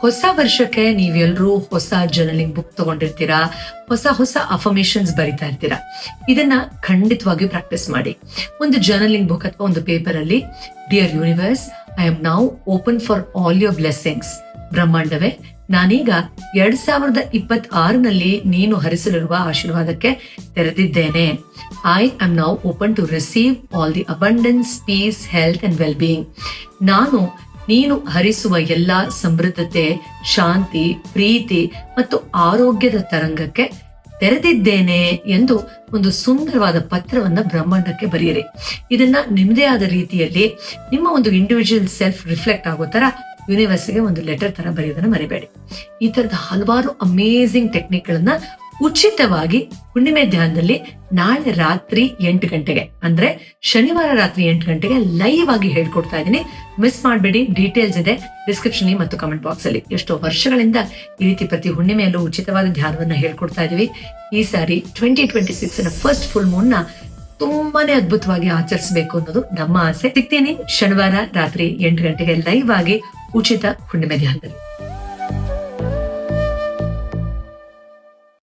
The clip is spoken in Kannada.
ಹೊಸ ವರ್ಷಕ್ಕೆ ನೀವೆಲ್ಲರೂ ಹೊಸ ಜರ್ನಲಿಂಗ್ ಬುಕ್ ತಗೊಂಡಿರ್ತೀರಾ, ಹೊಸ ಹೊಸ ಅಫರ್ಮೇಶನ್ಸ್ ಬರಿತಾ ಇರ್ತೀರಾ. ಇದನ್ನ ಖಂಡಿತವಾಗಿ ಪ್ರಾಕ್ಟೀಸ್ ಮಾಡಿ. ಒಂದು ಜರ್ನಲಿಂಗ್ ಬುಕ್ ಅಥವಾ ಒಂದು ಪೇಪರ್ ಅಲ್ಲಿ, dear universe, I am now open for all your blessings. ಬ್ರಹ್ಮಾಂಡವೇ, ನಾನೀಗ 2026ನಲ್ಲಿ ನೀನು ಹರಿಸಲಿರುವ ಆಶೀರ್ವಾದಕ್ಕೆ ತೆರೆದಿದ್ದೇನೆ. I am now open to receive all the abundance, peace, health and well being. ನಾನು ನೀನು ಹರಿಸುವ ಎಲ್ಲಾ ಸಮೃದ್ಧತೆ, ಶಾಂತಿ, ಪ್ರೀತಿ ಮತ್ತು ಆರೋಗ್ಯದ ತರಂಗಕ್ಕೆ ತೆರೆದಿದ್ದೇನೆ ಎಂದು ಒಂದು ಸುಂದರವಾದ ಪತ್ರವನ್ನ ಬ್ರಹ್ಮಾಂಡಕ್ಕೆ ಬರೆಯಿರಿ. ಇದನ್ನ ನಿಮ್ಮದೇ ಆದ ರೀತಿಯಲ್ಲಿ ನಿಮ್ಮ ಒಂದು ಇಂಡಿವಿಜುವಲ್ ಸೆಲ್ಫ್ ರಿಫ್ಲೆಕ್ಟ್ ಆಗೋ ತರ ಯೂನಿವರ್ಸ್ಗೆ ಒಂದು ಲೆಟರ್ ತರ ಬರೆಯೋದನ್ನ ಮರಿಬೇಡಿ. ಈ ತರದ ಹಲವಾರು ಅಮೇಝಿಂಗ್ ಟೆಕ್ನಿಕ್ ಗಳನ್ನ ಉಚಿತವಾಗಿ ಹುಣ್ಣಿಮೆ ಧ್ಯಾನದಲ್ಲಿ ನಾಳೆ ರಾತ್ರಿ 8 ಗಂಟೆಗೆ, ಅಂದ್ರೆ ಶನಿವಾರ ರಾತ್ರಿ 8 ಗಂಟೆಗೆ ಲೈವ್ ಆಗಿ ಹೇಳ್ಕೊಡ್ತಾ ಇದ್ದೀನಿ. ಮಿಸ್ ಮಾಡಬೇಡಿ. ಡೀಟೇಲ್ಸ್ ಇದೆ ಡಿಸ್ಕ್ರಿಪ್ಷನ್ ಮತ್ತು ಕಮೆಂಟ್ ಬಾಕ್ಸ್ ಅಲ್ಲಿ. ಎಷ್ಟೋ ವರ್ಷಗಳಿಂದ ಈ ರೀತಿ ಪ್ರತಿ ಹುಣ್ಣಿಮೆಯಲ್ಲೂ ಉಚಿತವಾದ ಧ್ಯಾನವನ್ನ ಹೇಳ್ಕೊಡ್ತಾ ಇದೀವಿ. ಈ ಸಾರಿ 2026 ಫಸ್ಟ್ ಫುಲ್ ಮೂನ್ ನ ತುಂಬಾನೇ ಅದ್ಭುತವಾಗಿ ಆಚರಿಸಬೇಕು ಅನ್ನೋದು ನಮ್ಮ ಆಸೆ. ಸಿಗ್ತೀನಿ ಶನಿವಾರ ರಾತ್ರಿ 8 ಗಂಟೆಗೆ ಲೈವ್ ಆಗಿ ಉಚಿತ ಹುಣ್ಣಿಮೆ ಧ್ಯಾನದಲ್ಲಿ.